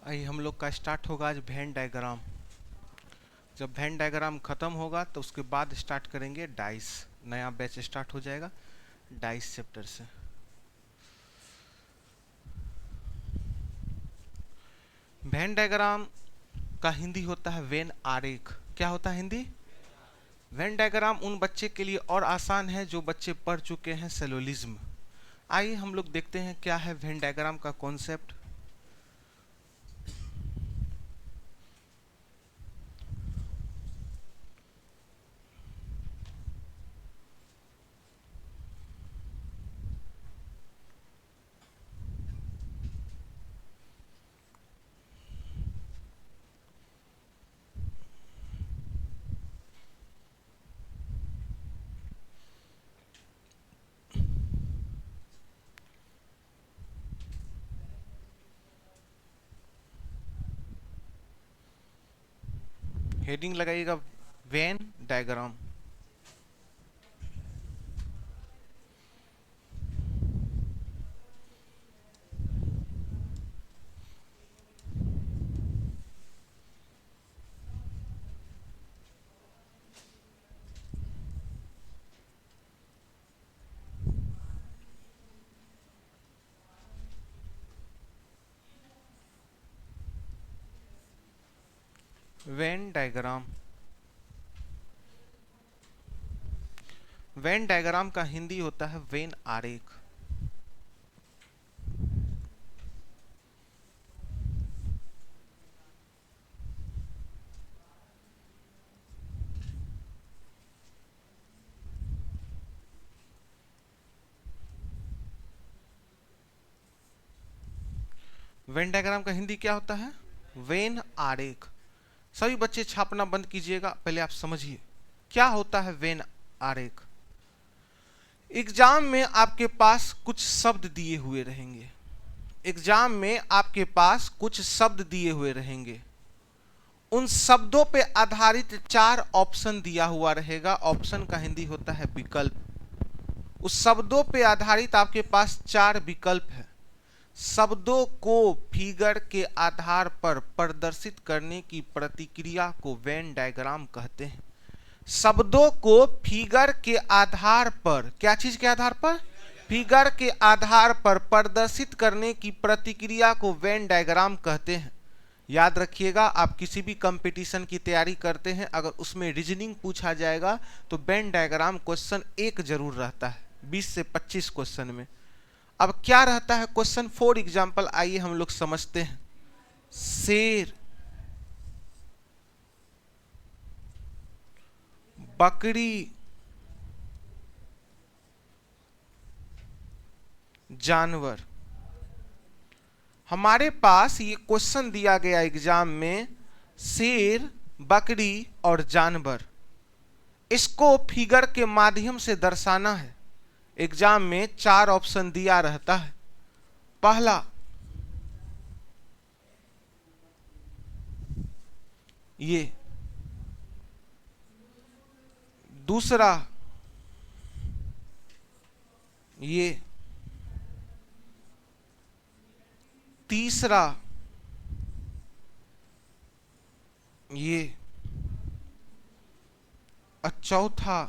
आई हम लोग का स्टार्ट होगा आज वेन डायग्राम। जब वेन डायग्राम ख़त्म होगा तो उसके बाद स्टार्ट करेंगे डाइस। नया बैच स्टार्ट हो जाएगा डाइस चैप्टर से। वेन डायग्राम का हिंदी होता है वेन आरेख। क्या होता है हिंदी? वेन डायग्राम उन बच्चे के लिए और आसान है जो बच्चे पढ़ चुके हैं सेलोलिज्म। आइए हम लोग देखते हैं क्या है वेन डायग्राम का कॉन्सेप्ट। हेडिंग लगाइएगा Venn diagram. Venn diagram. Venn diagram का हिंदी होता है वेन आरेख। वेन डायग्राम का हिंदी क्या होता है? वेन आरेख। सभी बच्चे छापना बंद कीजिएगा, पहले आप समझिए क्या होता है वेन आरेख। एग्जाम में आपके पास कुछ शब्द दिए हुए रहेंगे। एग्जाम में आपके पास कुछ शब्द दिए हुए रहेंगे। उन शब्दों पे आधारित 4 ऑप्शन दिया हुआ रहेगा। ऑप्शन का हिंदी होता है विकल्प। उस शब्दों पे आधारित आपके पास 4 विकल्प है। शब्दों को फिगर के आधार पर प्रदर्शित करने की प्रतिक्रिया को वेन डायग्राम कहते हैं। शब्दों को फिगर के आधार पर, क्या चीज के आधार पर? फिगर के आधार पर प्रदर्शित करने की प्रतिक्रिया को वेन डायग्राम कहते हैं। याद रखिएगा, आप किसी भी कंपटीशन की तैयारी करते हैं, अगर उसमें रीजनिंग पूछा जाएगा तो वेन डायग्राम क्वेश्चन 1 जरूर रहता है 20 से 25 क्वेश्चन में। अब क्या रहता है क्वेश्चन? फॉर एग्जाम्पल आइए हम लोग समझते हैं। शेर, बकरी, जानवर। हमारे पास ये क्वेश्चन दिया गया एग्जाम में, शेर, बकरी और जानवर। इसको फिगर के माध्यम से दर्शाना है। एग्जाम में 4 ऑप्शन दिया रहता है। पहला ये, दूसरा ये, तीसरा ये और चौथा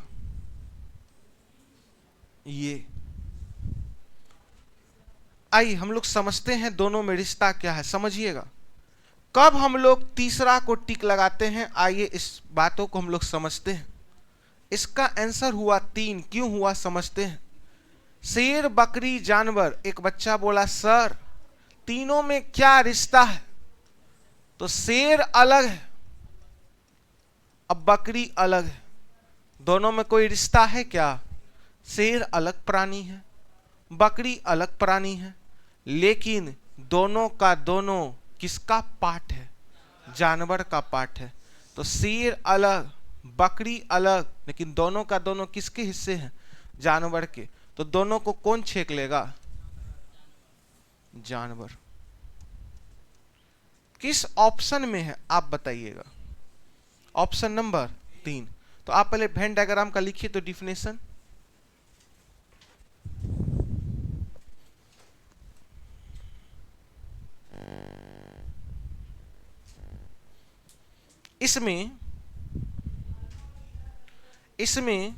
ये। आइए हम लोग समझते हैं दोनों में रिश्ता क्या है, समझिएगा। कब हम लोग तीसरा को टिक लगाते हैं, आइए इस बातों को हम लोग समझते हैं। इसका आंसर हुआ 3। क्यों हुआ समझते हैं। शेर, बकरी, जानवर। एक बच्चा बोला सर तीनों में क्या रिश्ता है? तो शेर अलग है, अब बकरी अलग है, दोनों में कोई रिश्ता है क्या? शेर अलग प्राणी है, बकरी अलग प्राणी है, लेकिन दोनों का दोनों किसका पार्ट है? जानवर का पार्ट है। तो शेर अलग, बकरी अलग, लेकिन दोनों का दोनों किसके हिस्से हैं? जानवर के। तो दोनों को कौन छेक लेगा? जानवर। किस ऑप्शन में है आप बताइएगा? Option number 3। तो आप पहले वेन डायग्राम का लिखिए तो डिफिनेशन। इसमें इसमें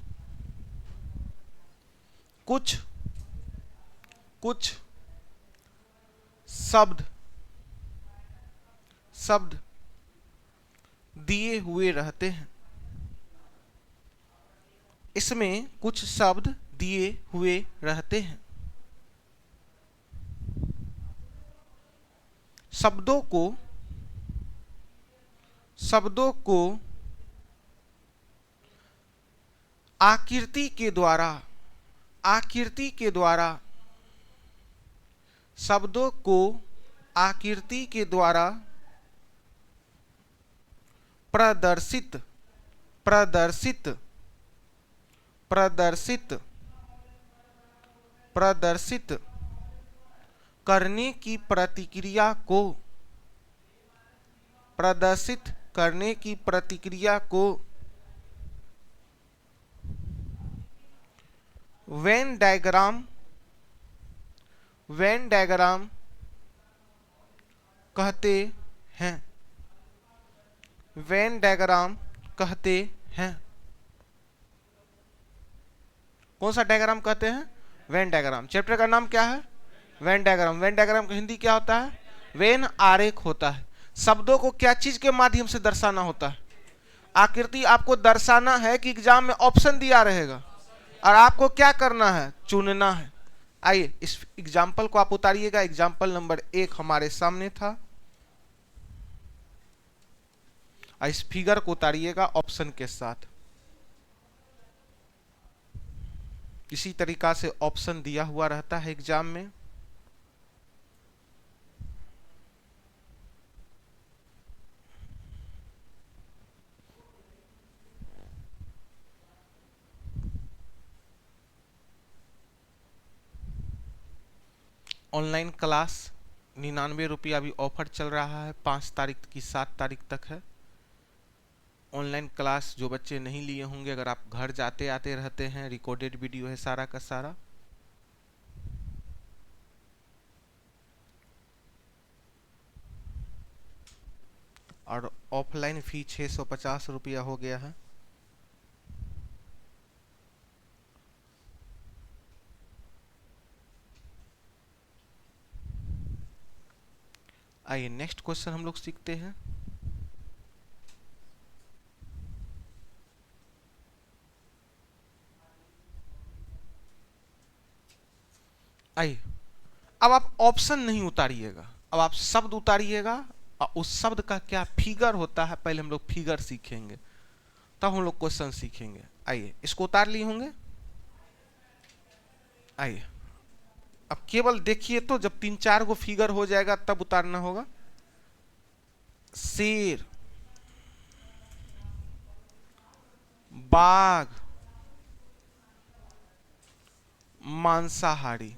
कुछ शब्द दिए हुए रहते हैं। इसमें कुछ शब्द दिए हुए रहते हैं। शब्दों को आकृति के द्वारा शब्दों को आकृति के द्वारा प्रदर्शित करने की प्रतिक्रिया को वेन डायग्राम कहते हैं। वेन डायग्राम कहते हैं। कौन सा डायग्राम कहते हैं? Venn diagram. चैप्टर का नाम क्या है? Venn diagram. वेन डायग्राम का हिंदी क्या होता है? वेन आरेख होता है। शब्दों को क्या चीज के माध्यम से दर्शाना होता है? आकृति। आपको दर्शाना है कि एग्जाम में ऑप्शन दिया रहेगा और आपको क्या करना है? चुनना है। आइए इस एग्जाम्पल को आप उतारिएगा। एग्जाम्पल नंबर 1 हमारे सामने था। इस फिगर को उतारिएगा ऑप्शन के साथ। इसी तरीका से ऑप्शन दिया हुआ रहता है एग्जाम में। ऑनलाइन क्लास 99 रुपया अभी ऑफर चल रहा है। 5 तारीख की 7 तारीख तक है। ऑनलाइन क्लास जो बच्चे नहीं लिए होंगे, अगर आप घर जाते आते रहते हैं, रिकॉर्डेड वीडियो है सारा का सारा। और ऑफलाइन फी 650 रुपया हो गया है। आइए नेक्स्ट क्वेश्चन हम लोग सीखते हैं। आइए अब आप ऑप्शन नहीं उतारिएगा, अब आप शब्द उतारिएगा और उस शब्द का क्या फिगर होता है पहले हम लोग फिगर सीखेंगे, तब हम लोग क्वेश्चन सीखेंगे। आइए इसको उतार लिए होंगे। आइए अब केवल देखिए, तो जब 3-4 गो फिगर हो जाएगा तब उतारना होगा। शेर, बाघ, मांसाहारी।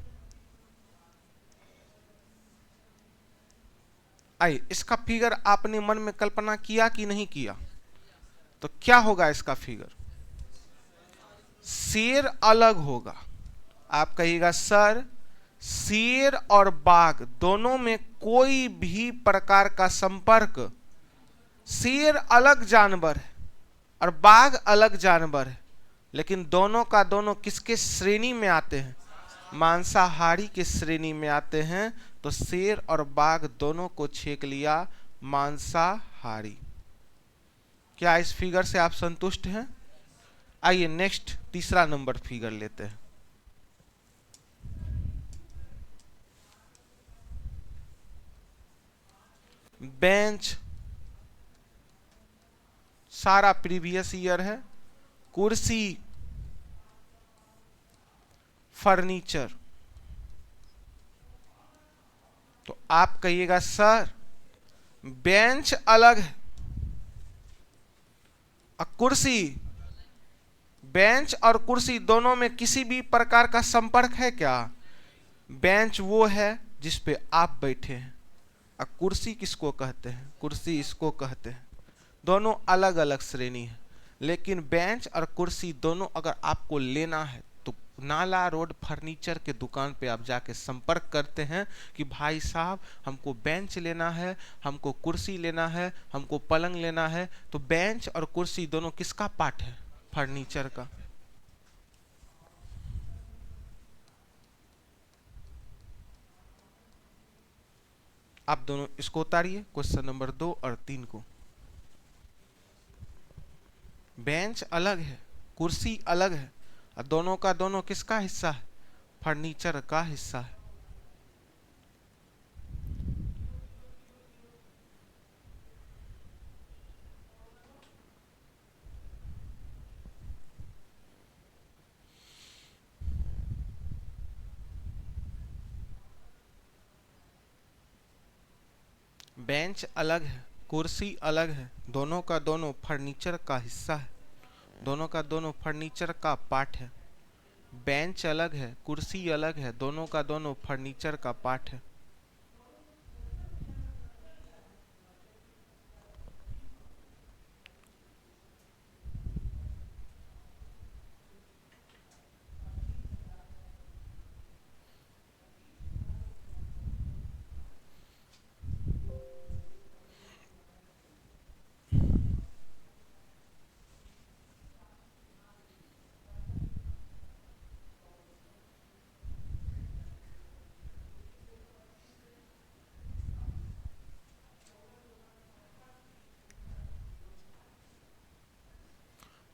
आइए इसका फिगर आपने मन में कल्पना किया कि नहीं किया? तो क्या होगा इसका फिगर? शेर अलग होगा। आप कहिएगा सर शेर और बाघ दोनों में कोई भी प्रकार का संपर्क, शेर अलग जानवर है और बाघ अलग जानवर है, लेकिन दोनों का दोनों किसके श्रेणी में आते हैं? मांसाहारी के श्रेणी में आते हैं। तो शेर और बाघ दोनों को छेक लिया मांसाहारी। क्या इस फिगर से आप संतुष्ट हैं? आइए नेक्स्ट तीसरा नंबर फिगर लेते हैं। बेंच सारा प्रीवियस ईयर है। कुर्सी फर्नीचर। तो आप कहिएगा सर बेंच अलग है और कुर्सी, बेंच और कुर्सी दोनों में किसी भी प्रकार का संपर्क है क्या? बेंच वो है जिस पे आप बैठे हैं और कुर्सी किसको कहते हैं? कुर्सी इसको कहते हैं। दोनों अलग अलग श्रेणी है, लेकिन बेंच और कुर्सी दोनों अगर आपको लेना है तो नाला रोड फर्नीचर के दुकान पे आप जाके संपर्क करते हैं कि भाई साहब हमको बेंच लेना है, हमको कुर्सी लेना है, हमको पलंग लेना है, तो बेंच और कुर्सी दोनों किसका पार्ट है? फर्नीचर का। आप दोनों इसको उतारिए, क्वेश्चन नंबर 2 और 3 को। बेंच अलग है, कुर्सी अलग है, और दोनों का दोनों किसका हिस्सा है? फर्नीचर का हिस्सा है। बेंच अलग है, कुर्सी अलग है, दोनों का दोनों फर्नीचर का हिस्सा है, दोनों का दोनों फर्नीचर का पार्ट है। बेंच अलग है, कुर्सी अलग है, दोनों का दोनों फर्नीचर का पार्ट है।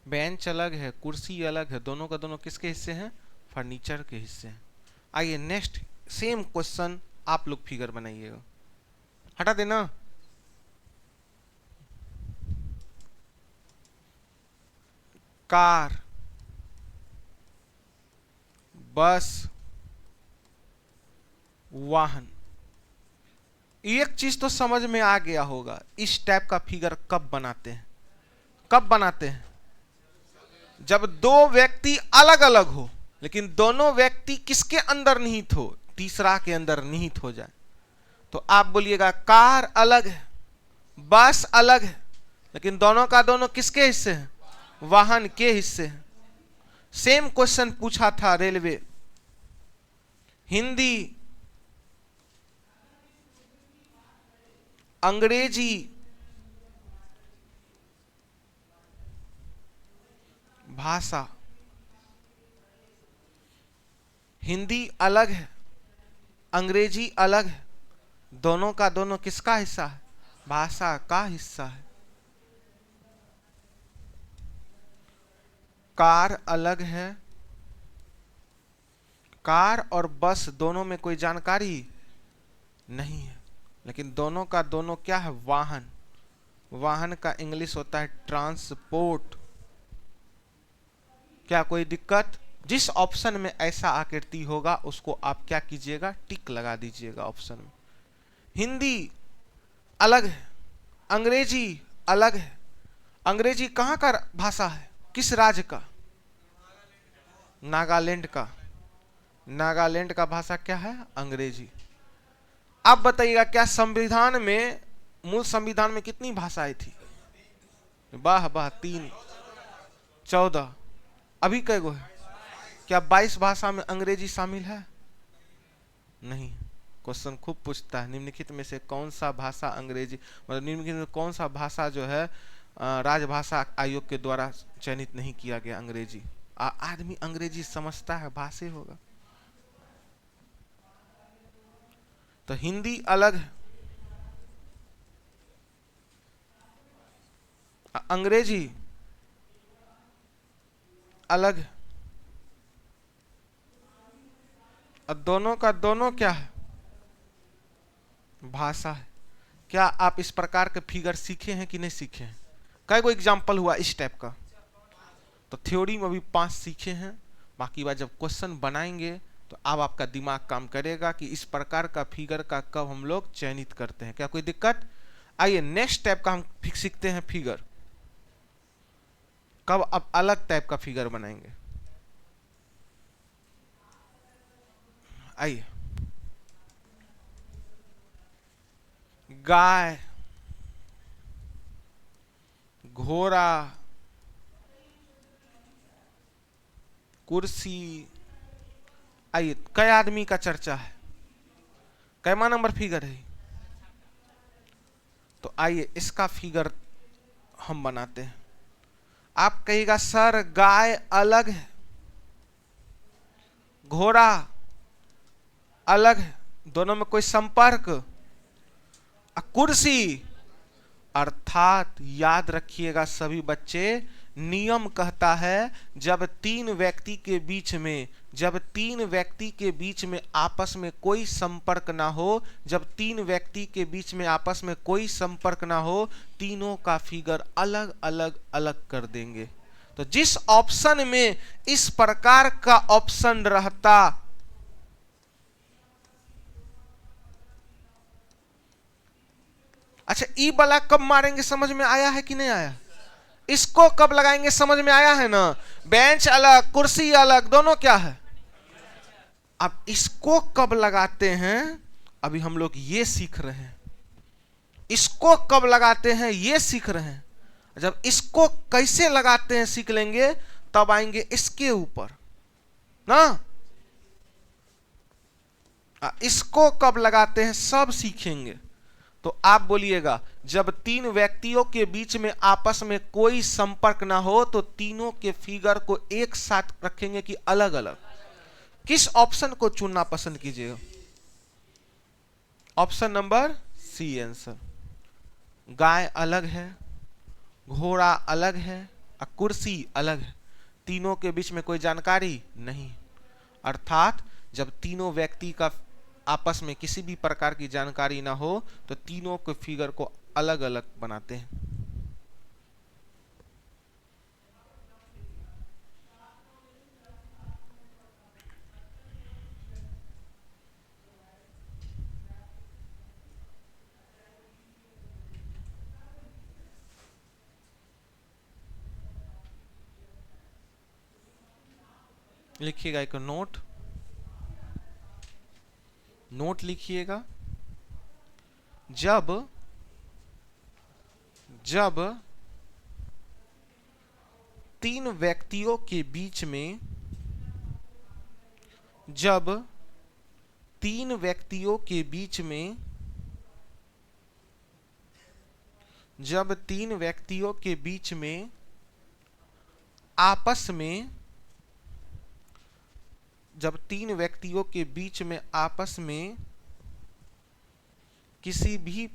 बेंच अलग है, कुर्सी अलग है, दोनों का दोनों किसके हिस्से हैं? फर्नीचर के हिस्से हैं। आइए नेक्स्ट सेम क्वेश्चन, आप लोग फिगर बनाइएगा। हटा देना। कार, बस, वाहन। एक चीज तो समझ में आ गया होगा, इस टाइप का फिगर कब बनाते हैं? कब बनाते हैं? जब दो व्यक्ति अलग अलग हो, लेकिन दोनों व्यक्ति किसके अंदर निहित हो? तीसरा के अंदर निहित हो जाए। तो आप बोलिएगा कार अलग है, बस अलग है, लेकिन दोनों का दोनों किसके हिस्से हैं? वाहन के हिस्से हैं। सेम क्वेश्चन पूछा था रेलवे, हिंदी, अंग्रेजी, भाषा। हिंदी अलग है, अंग्रेजी अलग है, दोनों का दोनों किसका हिस्सा है? भाषा का हिस्सा है। कार अलग है, कार और बस दोनों में कोई जानकारी नहीं है, लेकिन दोनों का दोनों क्या है? वाहन। वाहन का इंग्लिश होता है ट्रांसपोर्ट। क्या कोई दिक्कत? जिस ऑप्शन में ऐसा आकृति होगा उसको आप क्या कीजिएगा? टिक लगा दीजिएगा ऑप्शन में। हिंदी अलग है, अंग्रेजी अलग है। अंग्रेजी कहाँ का भाषा है? किस राज्य का? नागालैंड का। नागालैंड का भाषा क्या है? अंग्रेजी। आप बताइएगा क्या संविधान में, मूल संविधान में कितनी भाषाएं थी? वाह वाह, 3, 14। अभी कै गो है? क्या 22 भाषा में अंग्रेजी शामिल है? नहीं। क्वेश्चन खूब पूछता है, निम्नलिखित में से कौन सा भाषा अंग्रेजी, मतलब निम्नलिखित में कौन सा भाषा जो है राजभाषा आयोग के द्वारा चयनित नहीं किया गया? अंग्रेजी। आदमी अंग्रेजी समझता है, भाषा होगा। तो हिंदी अलग है, अंग्रेजी अलग है, और दोनों का दोनों क्या है? भाषा है। क्या आप इस प्रकार के फिगर सीखे हैं कि नहीं सीखे हैं? कई गो एग्जाम्पल हुआ इस टाइप का? तो थ्योरी में भी 5 सीखे हैं, बाकी बात जब क्वेश्चन बनाएंगे तो अब आपका दिमाग काम करेगा कि इस प्रकार का फिगर का कब हम लोग चयनित करते हैं। क्या कोई दिक्कत? आइए नेक्स्ट टाइप का हम सीखते हैं फिगर। कब अब अलग टाइप का फिगर बनाएंगे। आइए, गाय, घोड़ा, कुर्सी, आइए, कई आदमी का चर्चा है, कैमा नंबर फिगर है? तो आइए इसका फिगर हम बनाते हैं। आप कहिएगा सर गाय अलग है, घोड़ा अलग है, दोनों में कोई संपर्क? कुर्सी, अर्थात याद रखिएगा सभी बच्चे, नियम कहता है जब तीन व्यक्ति के बीच में आपस में कोई संपर्क ना हो, जब तीन व्यक्ति के बीच में आपस में कोई संपर्क ना हो, तीनों का फिगर अलग अलग अलग कर देंगे। तो जिस ऑप्शन में इस प्रकार का ऑप्शन रहता, अच्छा ई वाला कब मारेंगे समझ में आया है कि नहीं आया? इसको कब लगाएंगे समझ में आया है ना? बेंच अलग कुर्सी अलग, दोनों क्या है? अब इसको कब लगाते हैं अभी हम लोग ये सीख रहे हैं, इसको कब लगाते हैं ये सीख रहे हैं। जब इसको कैसे लगाते हैं सीख लेंगे तब आएंगे इसके ऊपर ना, इसको कब लगाते हैं सब सीखेंगे। तो आप बोलिएगा जब तीन व्यक्तियों के बीच में आपस में कोई संपर्क ना हो तो तीनों के फिगर को एक साथ रखेंगे कि अलग अलग? किस ऑप्शन को चुनना पसंद कीजिएगा? Option number C answer. गाय अलग है, घोड़ा अलग है और कुर्सी अलग है, तीनों के बीच में कोई जानकारी नहीं, अर्थात जब तीनों व्यक्ति का आपस में किसी भी प्रकार की जानकारी ना हो तो तीनों के फिगर को अलग अलग बनाते हैं। लिखिएगा एक नोट लिखिएगा। जब तीन व्यक्तियों के बीच में आपस में किसी भी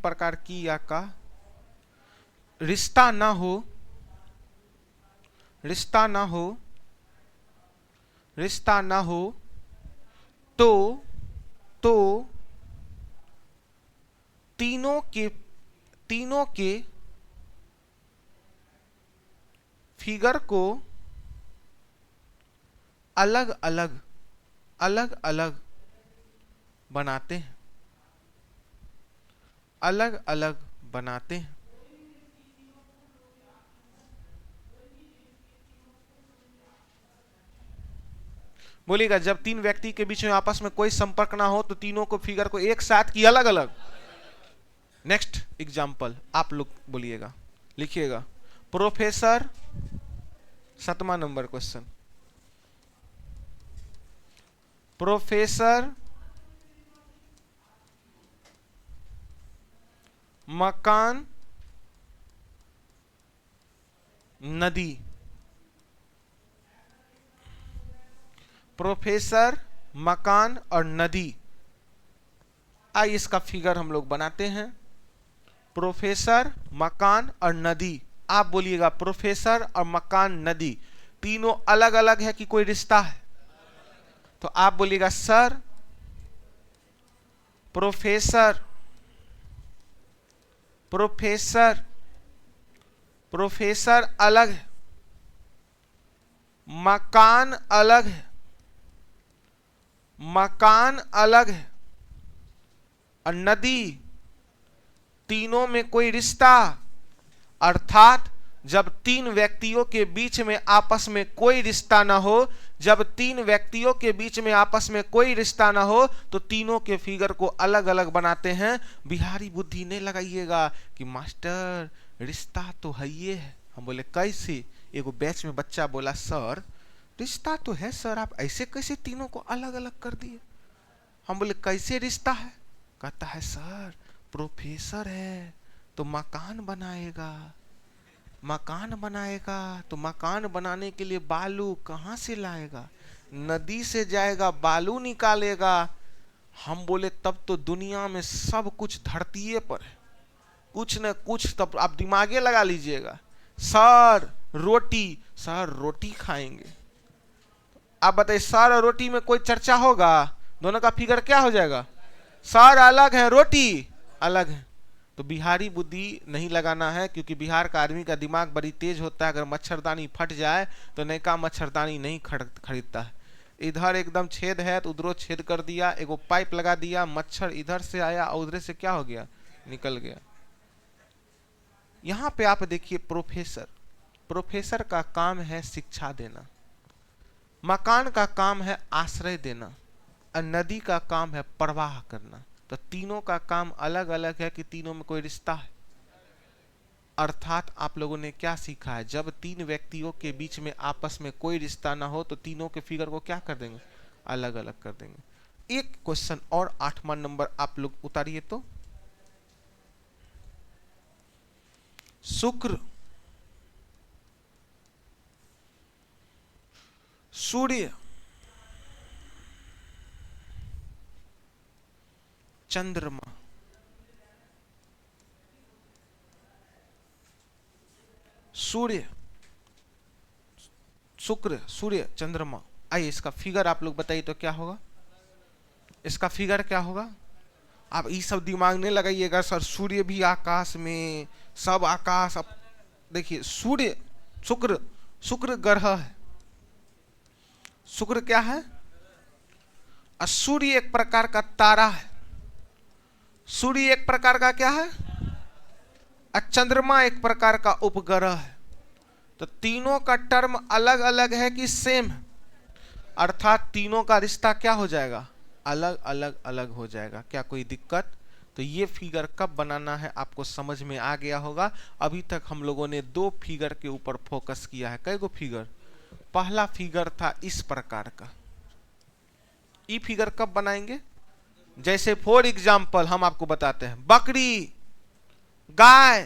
प्रकार की या का रिश्ता ना हो तो तीनों के फिगर को अलग अलग बनाते हैं, बोलिएगा जब तीन व्यक्ति के बीच में आपस में कोई संपर्क ना हो तो तीनों को फिगर को एक साथ की अलग अलग। नेक्स्ट एग्जाम्पल आप लोग बोलिएगा, लिखिएगा। प्रोफेसर, 7वां नंबर क्वेश्चन। प्रोफेसर मकान नदी, प्रोफेसर मकान और नदी। आइए इसका फिगर हम लोग बनाते हैं। प्रोफेसर मकान और नदी, आप बोलिएगा प्रोफेसर और मकान नदी तीनों अलग अलग है कि कोई रिश्ता है? तो आप बोलिएगा सर प्रोफेसर अलग है, मकान अलग है और नदी, तीनों में कोई रिश्ता, अर्थात जब तीन व्यक्तियों के बीच में आपस में कोई रिश्ता ना हो, जब तीन व्यक्तियों के बीच में आपस में कोई रिश्ता ना हो तो तीनों के फिगर को अलग अलग बनाते हैं। बिहारी बुद्धि नहीं लगाइएगा कि मास्टर रिश्ता तो है ये है। हम बोले कैसे? एगो बैच में बच्चा बोला सर रिश्ता तो है सर, आप ऐसे कैसे तीनों को अलग अलग कर दिए? हम बोले कैसे रिश्ता है? कहता है सर प्रोफेसर है तो मकान बनाएगा, मकान बनाएगा तो मकान बनाने के लिए बालू कहाँ से लाएगा? नदी से जाएगा बालू निकालेगा। हम बोले तब तो दुनिया में सब कुछ धरतीये पर है, कुछ न कुछ तब आप दिमागे लगा लीजिएगा। सर रोटी, सर रोटी खाएंगे। आप बताइए सर और रोटी में कोई चर्चा होगा? दोनों का फिगर क्या हो जाएगा? सर अलग है रोटी अलग है। तो बिहारी बुद्धि नहीं लगाना है, क्योंकि बिहार का आदमी का दिमाग बड़ी तेज होता है। अगर मच्छरदानी फट जाए तो नयका मच्छरदानी नहीं खरीदता है। इधर एकदम छेद है तो उधरों छेद कर दिया, एगो पाइप लगा दिया, मच्छर इधर से आया और उधर से क्या हो गया? निकल गया। यहां पे आप देखिए प्रोफेसर, प्रोफेसर का काम है शिक्षा देना, मकान का काम है आश्रय देना, और नदी का काम है प्रवाह करना। तो तीनों का काम अलग अलग है कि तीनों में कोई रिश्ता है। अर्थात आप लोगों ने क्या सीखा है? जब तीन व्यक्तियों के बीच में आपस में कोई रिश्ता ना हो तो तीनों के फिगर को क्या कर देंगे? अलग अलग कर देंगे। एक क्वेश्चन और 8वां नंबर आप लोग उतारिए तो। शुक्र, सूर्य, चंद्रमा, सूर्य, शुक्र, सूर्य, चंद्रमा। आइए इसका फिगर आप लोग बताइए तो क्या होगा? इसका फिगर क्या होगा? आप ये सब दिमाग नहीं लगाइएगा सर सूर्य भी आकाश में, सब आकाश। अब देखिए सूर्य, शुक्र, शुक्र ग्रह है। शुक्र क्या है? और सूर्य एक प्रकार का तारा है। सूर्य एक प्रकार का क्या है? और चंद्रमा एक प्रकार का उपग्रह है। तो तीनों का टर्म अलग अलग है कि सेम है? अर्थात तीनों का रिश्ता क्या हो जाएगा? अलग अलग अलग हो जाएगा। क्या कोई दिक्कत? तो ये फिगर कब बनाना है आपको समझ में आ गया होगा। अभी तक हम लोगों ने दो फिगर के ऊपर फोकस किया है। कई गो फिगर? पहला फिगर था इस प्रकार का। ये फिगर कब बनाएंगे? जैसे फॉर एग्जाम्पल हम आपको बताते हैं बकरी, गाय,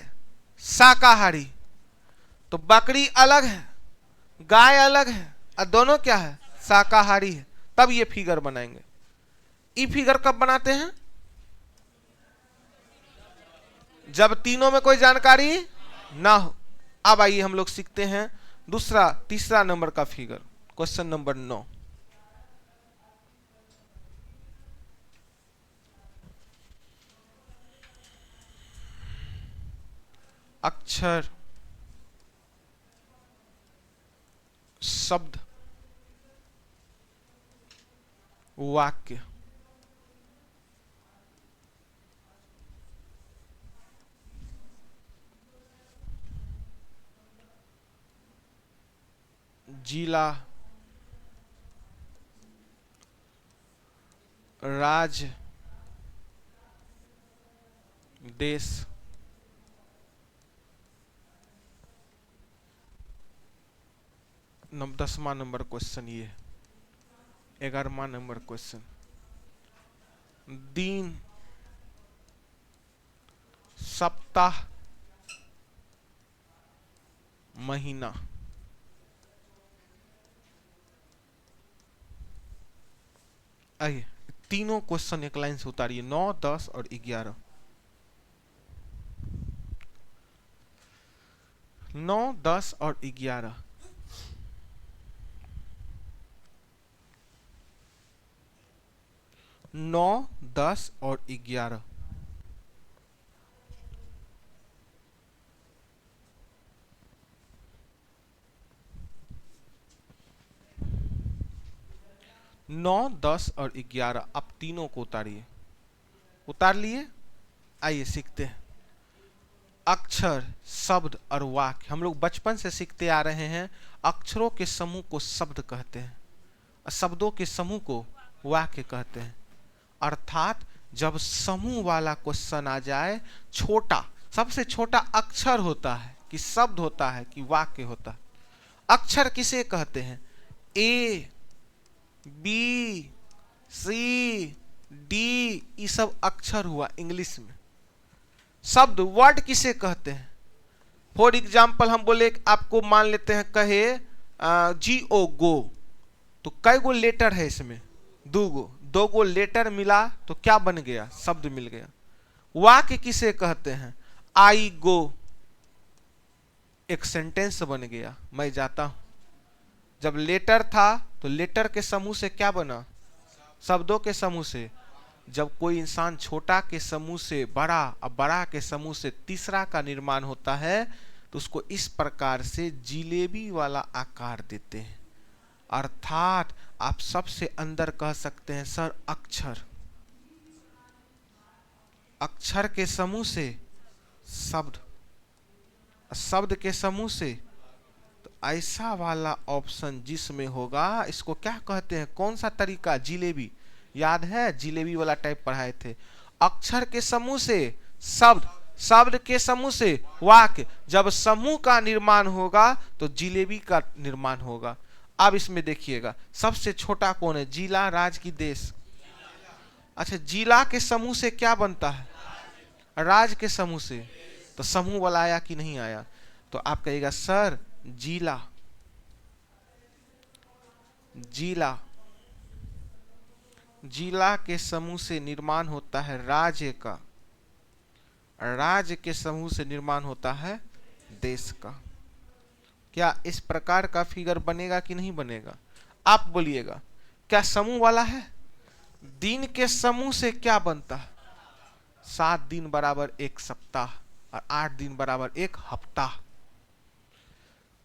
शाकाहारी। तो बकरी अलग है, गाय अलग है, और दोनों क्या है? शाकाहारी है। तब ये फिगर बनाएंगे। ये फिगर कब बनाते हैं? जब तीनों में कोई जानकारी ना हो। अब आइए हम लोग सीखते हैं दूसरा, तीसरा नंबर का फिगर। Question number 9। अक्षर, शब्द, वाक्य। जिला, राज्य, देश। 10वां नंबर क्वेश्चन ये है। 11वां नंबर क्वेश्चन, दिन, सप्ताह, महीना। आइए तीनों क्वेश्चन एक लाइन से उतारिए। 9, 10 और 11। 9, 10 और 11। 9, 10 और 11। 9, 10 और 11 आप तीनों को उतारिए। उतार लिए? आइए सीखते हैं। अक्षर, शब्द और वाक्य। हम लोग बचपन से सीखते आ रहे हैं अक्षरों के समूह को शब्द कहते हैं और शब्दों के समूह को वाक्य कहते हैं। अर्थात जब समूह वाला क्वेश्चन आ जाए, छोटा, सबसे छोटा अक्षर होता है कि शब्द होता है कि वाक्य होता है। अक्षर किसे कहते हैं? ए, बी, सी, डी, ये सब अक्षर हुआ इंग्लिश में। शब्द, वर्ड किसे कहते हैं? फॉर एग्जाम्पल हम बोले आपको, मान लेते हैं कहे जी ओ गो, तो कई गो लेटर है इसमें? दो गो लेटर मिला तो क्या बन गया? शब्द मिल गया। वाक्य किसे कहते हैं? आई गो, एक सेंटेंस बन गया, मैं जाता हूं। जब लेटर था तो लेटर के समूह से क्या बना? शब्दों के समूह से। जब कोई इंसान छोटा के समूह से बड़ा और बड़ा के समूह से तीसरा का निर्माण होता है तो उसको इस प्रकार से जिलेबी वाला आकार देते हैं। अर्थात आप सबसे अंदर कह सकते हैं सर अक्षर, अक्षर के समूह से शब्द, शब्द के समूह से, तो ऐसा वाला ऑप्शन जिसमें होगा इसको क्या कहते हैं? कौन सा तरीका? जिलेबी। याद है जिलेबी वाला टाइप पढ़ाए थे। अक्षर के समूह से शब्द, शब्द के समूह से वाक्य। जब समूह का निर्माण होगा तो जिलेबी का निर्माण होगा। अब इसमें देखिएगा सबसे छोटा कौन है? जिला, राज्य की देश? अच्छा, जिला के समूह से क्या बनता है? राज्य के समूह से। तो समूह वाला आया कि नहीं आया? तो आप कहिएगा सर जिला, जिला, जिला के समूह से निर्माण होता है राज्य का, राज्य के समूह से निर्माण होता है देश का। क्या इस प्रकार का फिगर बनेगा कि नहीं बनेगा? आप बोलिएगा। क्या समूह वाला है? दिन के समूह से क्या बनता है? 7 दिन बराबर 1 सप्ताह और 8 दिन बराबर 1 हफ्ता।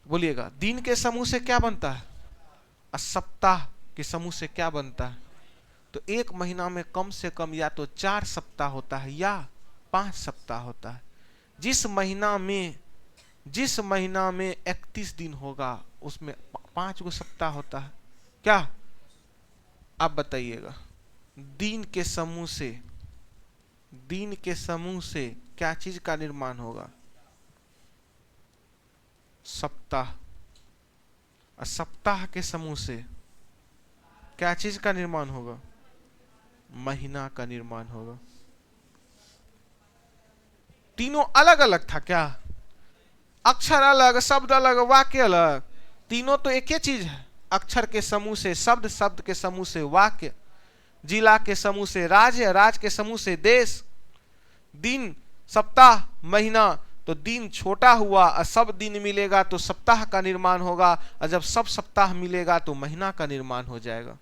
बोलिएगा दिन के समूह से क्या बनता है? और सप्ताह के समूह से क्या बनता है? तो एक महीना में कम से कम या तो 4 सप्ताह होता है या 5 सप्ताह होता है। जिस महीना में 31 दिन होगा उसमें 5 गो सप्ताह होता है। क्या आप बताइएगा? दिन के समूह से, दिन के समूह से क्या चीज का निर्माण होगा? सप्ताह। और सप्ताह के समूह से क्या चीज का निर्माण होगा? महीना का निर्माण होगा। तीनों अलग अलग था क्या? अक्षर अलग, शब्द अलग, वाक्य अलग। तीनों तो एक ही चीज है। अक्षर के समूह से शब्द, शब्द के समूह से वाक्य, जिला के समूह से राज्य, राज्य के समूह से देश। दिन, सप्ताह, महीना, तो दिन छोटा हुआ और सब दिन मिलेगा तो सप्ताह का निर्माण होगा, और जब सब सप्ताह मिलेगा तो महीना का निर्माण हो जाएगा।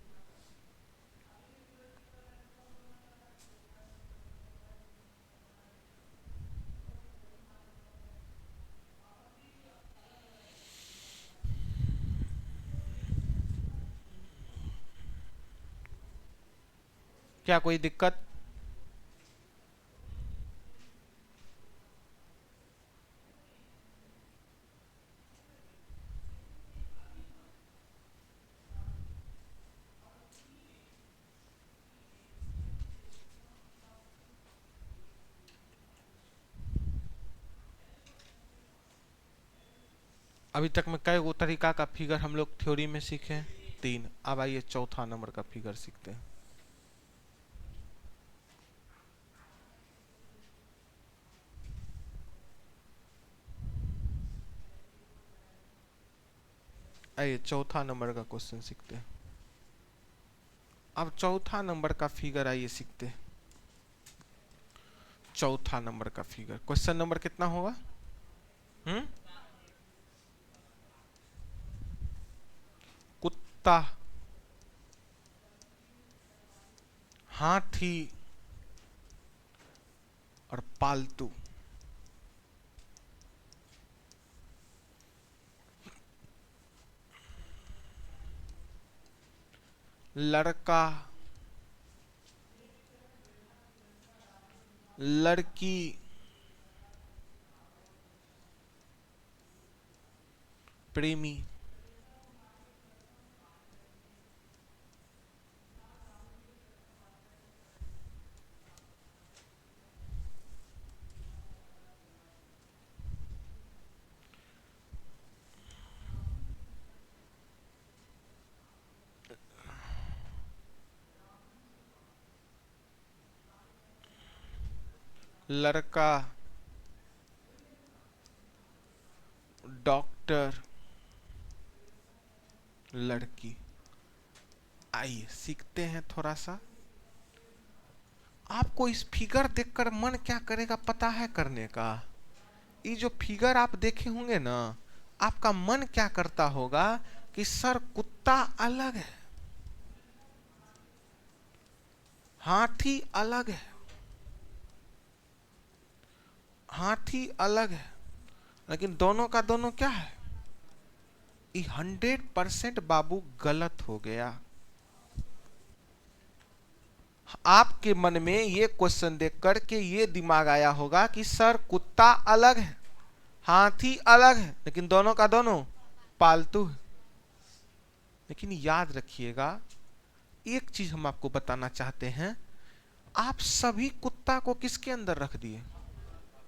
क्या कोई दिक्कत? अभी तक में कई गो तरीका का फिगर हम लोग थ्योरी में सीखे? 3। अब आइए चौथा नंबर का फिगर सीखते हैं। आइए चौथा नंबर का क्वेश्चन सीखते हैं। अब चौथा नंबर का फिगर आइए सीखते हैं। चौथा नंबर का फिगर, क्वेश्चन नंबर कितना होगा? कुत्ता, हाथी और पालतू। लड़का, लड़की, प्रेमी। लड़का डॉक्टर लड़की। आइए सीखते हैं थोड़ा सा। आपको इस फिगर देखकर मन क्या करेगा पता है करने का? ये जो फिगर आप देखे होंगे ना, आपका मन क्या करता होगा कि सर कुत्ता अलग है, हाथी अलग है, हाथी अलग है, लेकिन दोनों का दोनों क्या है? ये 100% बाबू गलत हो गया। आपके मन में ये क्वेश्चन देख करके ये दिमाग आया होगा कि सर कुत्ता अलग है, हाथी अलग है, लेकिन दोनों का दोनों पालतू है। लेकिन याद रखिएगा, एक चीज हम आपको बताना चाहते हैं। आप सभी कुत्ता को किसके अंदर रख दिए?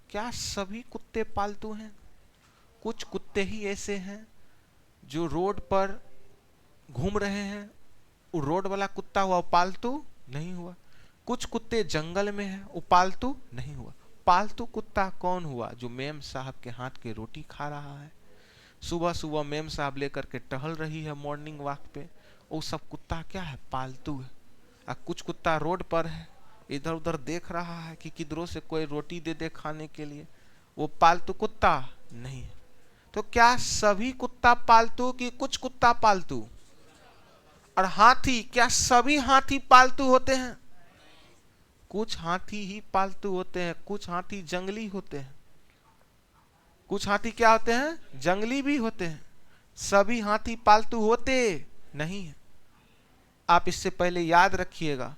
क्या सभी कुत्ते पालतू हैं? कुछ कुत्ते ही ऐसे हैं जो रोड पर घूम रहे हैं, वो रोड वाला कुत्ता हुआ, वो पालतू नहीं हुआ। कुछ कुत्ते जंगल में हैं, वो पालतू नहीं हुआ। पालतू कुत्ता कौन हुआ? जो मेम साहब के हाथ की रोटी खा रहा है, सुबह सुबह मेम साहब लेकर के टहल रही है मॉर्निंग वॉक पे, वो सब कुत्ता क्या है? पालतू है। और कुछ कुत्ता रोड पर है, इधर उधर देख रहा है कि किधरों से कोई रोटी दे दे खाने के लिए, वो पालतू कुत्ता नहीं है। तो क्या सभी कुत्ता पालतू कि कुछ कुत्ता पालतू? और हाथी, क्या सभी हाथी पालतू होते हैं? कुछ हाथी ही पालतू होते हैं, कुछ हाथी जंगली होते हैं। कुछ हाथी क्या होते हैं? जंगली भी होते हैं। सभी हाथी पालतू होते नहीं है। आप इससे पहले याद रखिएगा,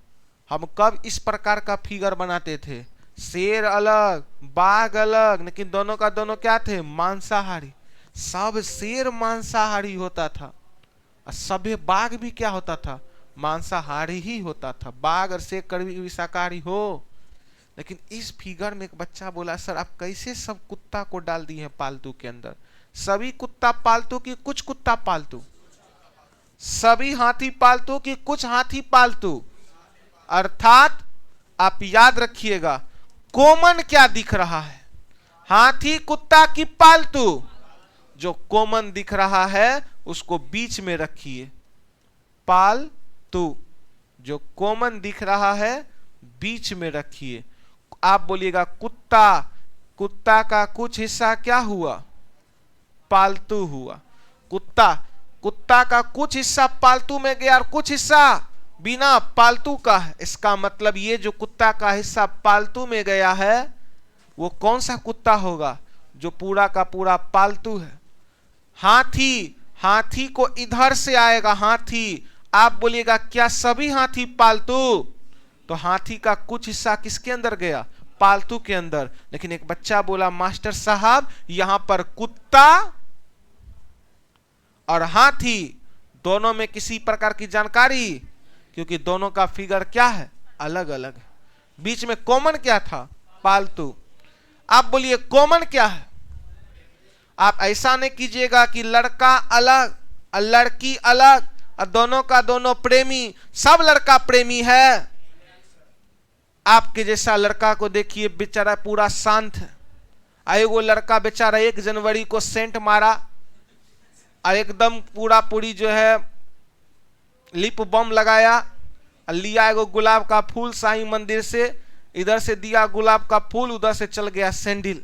हम कब इस प्रकार का फिगर बनाते थे? शेर अलग, बाघ अलग, लेकिन दोनों का दोनों क्या थे? मांसाहारी। सब शेर मांसाहारी होता था और सभ्य बाघ भी क्या होता था? मांसाहारी ही होता था। बाघ और शेर कभी शाकाहारी हो। लेकिन इस फिगर में एक बच्चा बोला, सर आप कैसे सब कुत्ता को डाल दिए हैं पालतू के अंदर? सभी कुत्ता पालतू कि कुछ कुत्ता पालतू? सभी हाथी पालतू कि कुछ हाथी पालतू? अर्थात आप याद रखिएगा, कॉमन क्या दिख रहा है? हाथी कुत्ता की पालतू? जो कॉमन दिख रहा है उसको बीच में रखिए, पालतू। जो कॉमन दिख रहा है बीच में रखिए। आप बोलिएगा कुत्ता, कुत्ता का कुछ हिस्सा क्या हुआ? पालतू हुआ। कुत्ता, कुत्ता का कुछ हिस्सा पालतू में गया और कुछ हिस्सा बिना पालतू का है। इसका मतलब ये जो कुत्ता का हिस्सा पालतू में गया है वो कौन सा कुत्ता होगा? जो पूरा का पूरा पालतू है। हाथी, हाथी को इधर से आएगा हाथी। आप बोलिएगा क्या सभी हाथी पालतू? तो हाथी का कुछ हिस्सा किसके अंदर गया? पालतू के अंदर। लेकिन एक बच्चा बोला, मास्टर साहब यहां पर कुत्ता और हाथी दोनों में किसी प्रकार की जानकारी, क्योंकि दोनों का फिगर क्या है? अलग अलग है। बीच में कॉमन क्या था? पालतू। आप बोलिए कॉमन क्या है? आप ऐसा नहीं कीजिएगा कि लड़का अलग और लड़की अलग और दोनों का दोनों प्रेमी। सब लड़का प्रेमी है। आपके जैसा लड़का को देखिए, बेचारा पूरा शांत है। आए वो लड़का बेचारा 1 जनवरी को सेंट मारा और एकदम पूरा पूरी जो है लिप बम लगाया और लिया एगो गुलाब का फूल साईं मंदिर से, इधर से दिया गुलाब का फूल, उधर से चल गया सैंडल।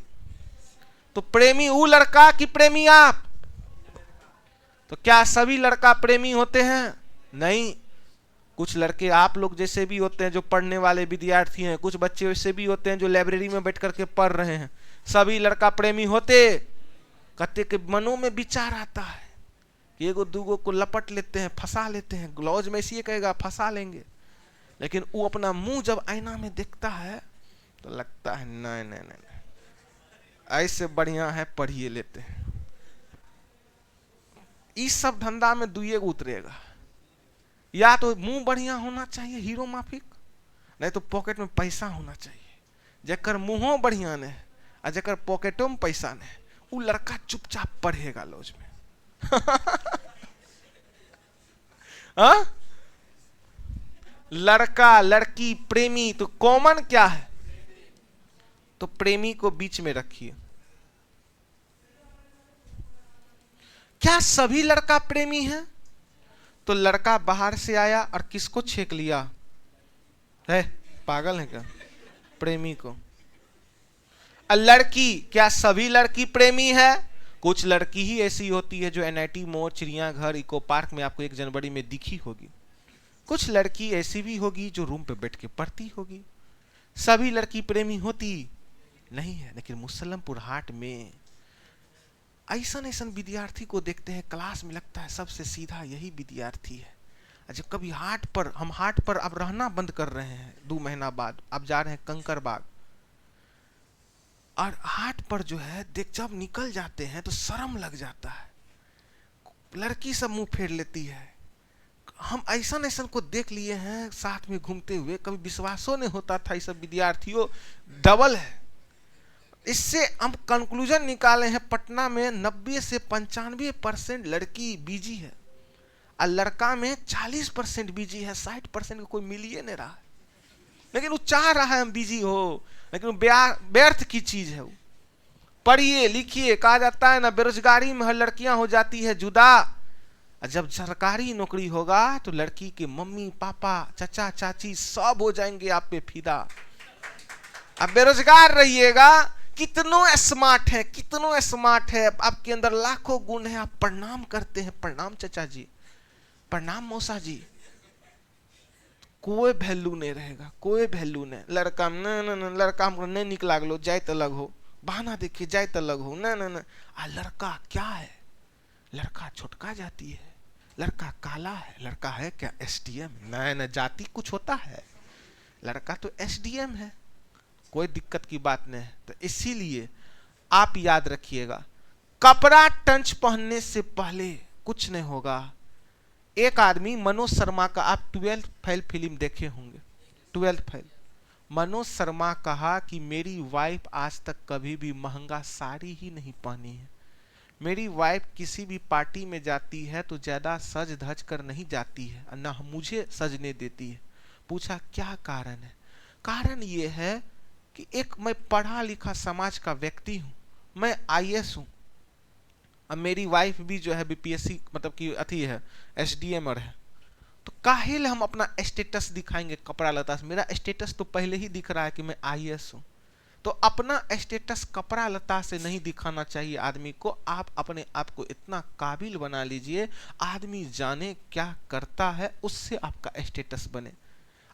तो प्रेमी वो लड़का कि प्रेमी आप? तो क्या सभी लड़का प्रेमी होते हैं? नहीं। कुछ लड़के आप लोग जैसे भी होते हैं जो पढ़ने वाले विद्यार्थी हैं, कुछ बच्चे वैसे भी होते हैं जो लाइब्रेरी में बैठ करके पढ़ रहे हैं। सभी लड़का प्रेमी होते? कहते के मनों में विचार आता है कि एगो दूगो को लपट लेते हैं, फंसा लेते हैं। ग्लॉज में इसी कहेगा फंसा लेंगे, लेकिन वो अपना मुंह जब आईना में देखता है तो लगता है नहीं नहीं नहीं, ऐसे बढ़िया है पढ़िए लेते हैं। इस सब धंधा में दुइये गो उतरेगा, या तो मुंह बढ़िया होना चाहिए हीरो माफिक, नहीं तो पॉकेट में पैसा होना चाहिए। जेकर मुंहो बढ़िया ने और जेकर पॉकेटों में पैसा ने, वो लड़का चुपचाप पढ़ेगा लॉज में। लड़का लड़की प्रेमी, तो कॉमन क्या है? तो प्रेमी को बीच में रखिए। क्या सभी लड़का प्रेमी है? तो लड़का बाहर से आया और किसको छेक लिया है? पागल है क्या? प्रेमी को। लड़की, क्या सभी लड़की प्रेमी है? कुछ लड़की ही ऐसी होती है जो एनआईटी मोड़, चिड़ियाघर, इको पार्क में आपको 1 जनवरी में दिखी होगी। कुछ लड़की ऐसी भी होगी जो रूम पे बैठ के पढ़ती होगी। सभी लड़की प्रेमी होती नहीं है। लेकिन मुसल्लमपुर हाट में ऐसा विद्यार्थी को देखते हैं, क्लास में लगता है सबसे सीधा यही विद्यार्थी है। जब कभी हाट पर, हम हाट पर अब रहना बंद कर रहे हैं 2 महीना बाद, अब जा रहे हैं कंकरबाग, और हाट पर जो है देख, जब निकल जाते हैं तो शर्म लग जाता है, लड़की सब मुंह फेर लेती है। हम ऐसा को देख लिए हैं साथ में घूमते हुए, कभी विश्वासों नहीं होता था। ये सब विद्यार्थियों डबल है। इससे हम कंक्लूजन निकाले हैं, पटना में 90 से 95% लड़की बिजी है और लड़का में 40% बिजी है। 60% को कोई मिल ही नहीं रहा है। लेकिन वो चाह रहा है हम बिजी हो, लेकिन व्यर्थ की चीज है वो। पढ़िए लिखिए, कहा जाता है ना, बेरोजगारी में हर लड़कियां हो जाती है जुदा। जब सरकारी नौकरी होगा तो लड़की के मम्मी पापा चाचा चाची सब हो जाएंगे आप पे फिदा। अब बेरोजगार रहिएगा, कितनों स्मार्ट है, कितनों स्मार्ट है, आपके अंदर लाखों गुण है, आप प्रणाम करते हैं, प्रणाम चाचा जी, प्रणाम मौसा जी, कोई वैल्यू नहीं रहेगा, कोई वैल्यू नहीं। लड़का न लड़का हमको नहीं निक लागलो, जाए तो अलग हो, बहाना देखिए जाए तो अलग हो, न आ लड़का क्या है? लड़का छोटका जाती है, लड़का काला है, लड़का है क्या एसडीएम? न जाति कुछ होता है, लड़का तो एसडीएम है, कोई दिक्कत की बात नहीं है। तो इसीलिए आप याद रखिएगा, कपड़ा टंच पहनने से पहले कुछ नहीं होगा। एक आदमी, मनोज शर्मा का, आप 12th फेल फिल्म देखे होंगे, 12th फेल। मनोज शर्मा कहा कि मेरी वाइफ आज तक कभी भी महंगा साड़ी ही नहीं पहनी है, मेरी वाइफ किसी भी पार्टी में जाती है तो ज्यादा सज धज कर नहीं जाती है, ना मुझे सजने देती है। पूछा क्या कारण है? कारण ये है कि एक मैं पढ़ा लिखा समाज का व्यक्ति हूं, मैं आईएएस हूं, अब मेरी वाइफ भी जो है बीपीएससी मतलब कि अथी है, एसडीएमर है, तो काहिल हम अपना स्टेटस दिखाएंगे कपड़ा लता से? मेरा स्टेटस तो पहले ही दिख रहा है कि मैं आईएएस हूं। तो अपना स्टेटस कपड़ा लता से नहीं दिखाना चाहिए आदमी को। आप अपने आप को इतना काबिल बना लीजिए, आदमी जाने क्या करता है, उससे आपका स्टेटस बने।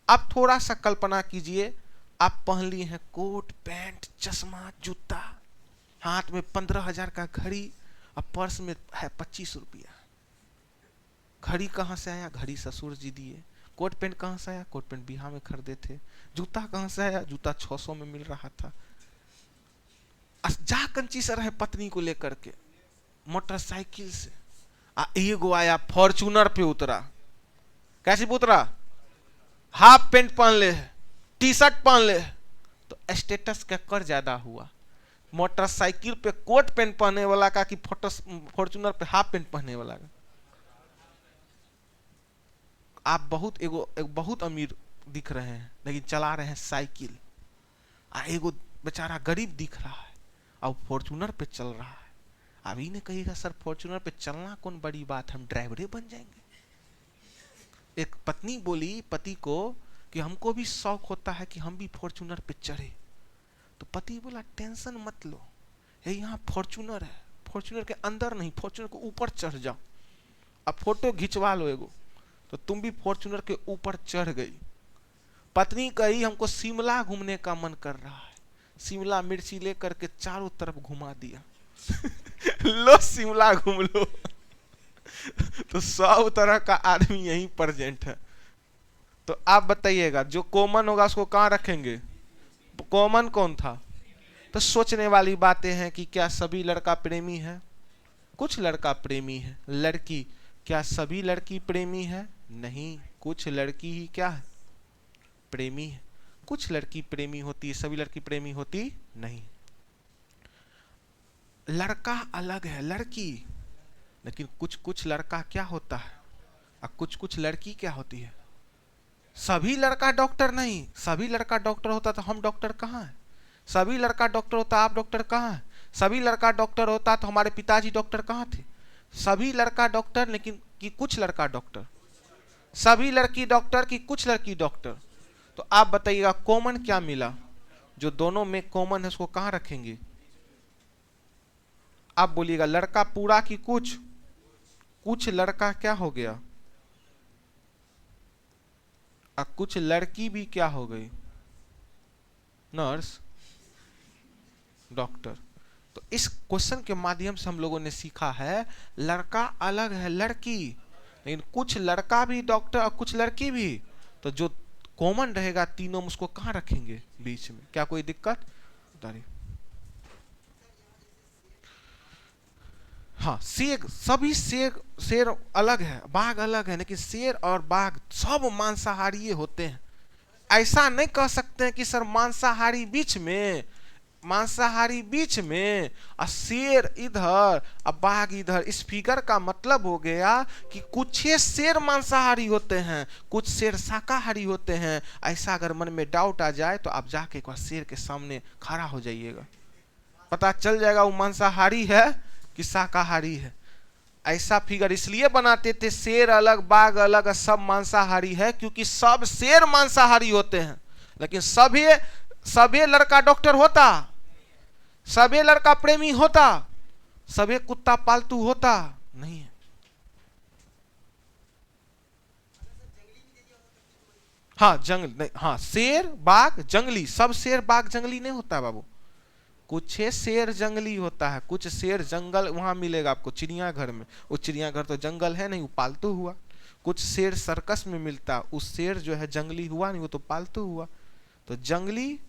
आप थोड़ा सा कल्पना कीजिए, आप पहन लिए हैं कोट पैंट चश्मा जूता, हाथ में 15,000 का घड़ी और पर्स में है 25 रुपया। घड़ी कहाँ से आया? घड़ी ससुर जी दिए। कोट पैंट कहाँ से आया? कोट पैंट बिहार में खरीदे थे। जूता कहाँ से आया? जूता 600 में मिल रहा था। जा कंची से रहे पत्नी को लेकर के मोटरसाइकिल से, एगो आया फॉर्चूनर पे उतरा। कैसे उतरा? हाफ पैंट पहन ले, टी शर्ट पहन ले, तो स्टेटस का कर ज्यादा हुआ। मोटरसाइकिल पे कोट पैंट पहने वाला का कि फॉर्चूनर पे हाफ पैंट पहने वाला का? आप बहुत अमीर दिख रहे हैं, लेकिन चला रहे हैं साइकिल। एगो बेचारा गरीब दिख रहा है और फॉर्चूनर पे चल रहा है। अभी ने कहिएगा सर फॉर्चूनर पे चलना कौन बड़ी बात, हम ड्राइवरे बन जाएंगे। एक पत्नी बोली पति को कि हमको भी शौक होता है कि हम भी फॉर्चूनर पे चढ़े। तो पति बोला टेंशन मत लो, ये यहाँ फॉर्चूनर है, फॉर्चूनर के अंदर नहीं, फॉर्चूनर के ऊपर चढ़ जाओ, अब फोटो खिंचवा लो एगो। तो तुम भी फॉर्चूनर के ऊपर चढ़ गई। पत्नी कही हमको शिमला घूमने का मन कर रहा है, शिमला मिर्ची लेकर के चारों तरफ घुमा दिया। लो शिमला घूम लो। तो 100 तरह का आदमी यहीं प्रेजेंट है। तो आप बताइएगा जो कॉमन होगा उसको कहां रखेंगे? कॉमन कौन था? तो सोचने वाली बातें हैं कि क्या सभी लड़का प्रेमी है? कुछ लड़का प्रेमी है। लड़की, क्या सभी लड़की प्रेमी है? नहीं, कुछ लड़की ही क्या है? प्रेमी है। कुछ लड़की प्रेमी होती है, सभी लड़की प्रेमी होती नहीं। लड़का अलग है लड़की, लेकिन कुछ कुछ लड़का क्या होता है और कुछ कुछ लड़की क्या होती है? सभी लड़का डॉक्टर नहीं। सभी लड़का डॉक्टर होता तो हम डॉक्टर कहाँ हैं? सभी लड़का डॉक्टर होता आप डॉक्टर कहाँ हैं? सभी लड़का डॉक्टर होता तो हमारे पिताजी डॉक्टर कहाँ थे? सभी लड़का डॉक्टर लेकिन कि कुछ लड़का डॉक्टर। सभी लड़की डॉक्टर कि कुछ लड़की डॉक्टर। तो आप बताइएगा कॉमन क्या मिला? जो दोनों में कॉमन है उसको कहाँ रखेंगे? आप बोलिएगा लड़का पूरा कि कुछ? कुछ लड़का क्या हो गया और कुछ लड़की भी क्या हो गई? Nurse, doctor. तो इस क्वेश्चन के माध्यम से हम लोगों ने सीखा है लड़का अलग है लड़की, लेकिन कुछ लड़का भी डॉक्टर और कुछ लड़की भी। तो जो कॉमन रहेगा तीनों में उसको कहाँ रखेंगे? बीच में। क्या कोई दिक्कत? हाँ, शेर, सभी शेर, शेर अलग है, बाघ अलग है, लेकिन शेर और बाघ सब मांसाहारी होते हैं। ऐसा नहीं कह सकते हैं कि सर मांसाहारी बीच में, मांसाहारी बीच में और शेर इधर और बाघ इधर। इस फिगर का मतलब हो गया कि कुछ शेर मांसाहारी होते हैं, कुछ शेर शाकाहारी होते हैं। ऐसा अगर मन में डाउट आ जाए तो आप जाके एक बार शेर के सामने खड़ा हो जाइएगा, पता चल जाएगा वो मांसाहारी है कि शाकाहारी है। ऐसा फिगर इसलिए बनाते थे शेर अलग बाघ अलग सब मांसाहारी है, क्योंकि सब शेर मांसाहारी होते हैं, लेकिन सभी सभी लड़का डॉक्टर होता, सभी लड़का प्रेमी होता, सभी कुत्ता पालतू होता नहीं है। हाँ जंगल नहीं, हाँ शेर बाघ जंगली, सब शेर बाघ जंगली नहीं होता बाबू। कुछ शेर जंगली होता है, कुछ शेर जंगल वहां मिलेगा आपको चिड़ियाघर में। वो चिड़ियाघर तो जंगल है नहीं, वो पालतू हुआ। कुछ शेर सर्कस में मिलता, उस शेर जो है जंगली हुआ नहीं, वो तो पालतू हुआ। तो जंगली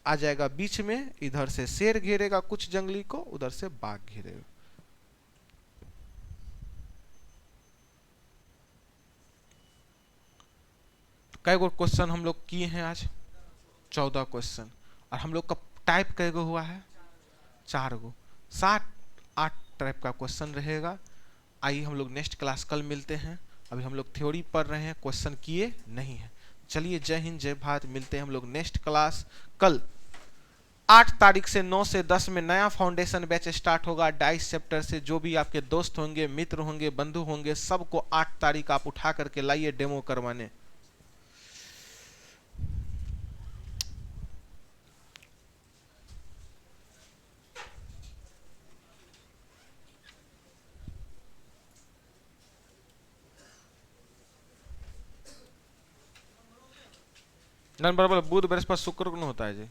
आ जाएगा बीच में, इधर से शेर घेरेगा कुछ जंगली को, उधर से बाघ घेरेगा। कई गो क्वेश्चन हम लोग किए हैं आज? 14 क्वेश्चन। और हम लोग का टाइप कई गो हुआ है? 4 गो। 7-8 टाइप का क्वेश्चन रहेगा। आइए हम लोग नेक्स्ट क्लास कल मिलते हैं। अभी हम लोग थ्योरी पढ़ रहे हैं, क्वेश्चन किए नहीं है। चलिए जय हिंद जय भारत, मिलते हैं हम लोग नेक्स्ट क्लास कल। 8 तारीख से 9 से 10 में नया फाउंडेशन बैच स्टार्ट होगा। 22 चैप्टर से जो भी आपके दोस्त होंगे, मित्र होंगे, बंधु होंगे, सबको 8 तारीख आप उठा करके लाइए डेमो करवाने। बराबर बुध बृहस्पति शुक्र को होता है जी।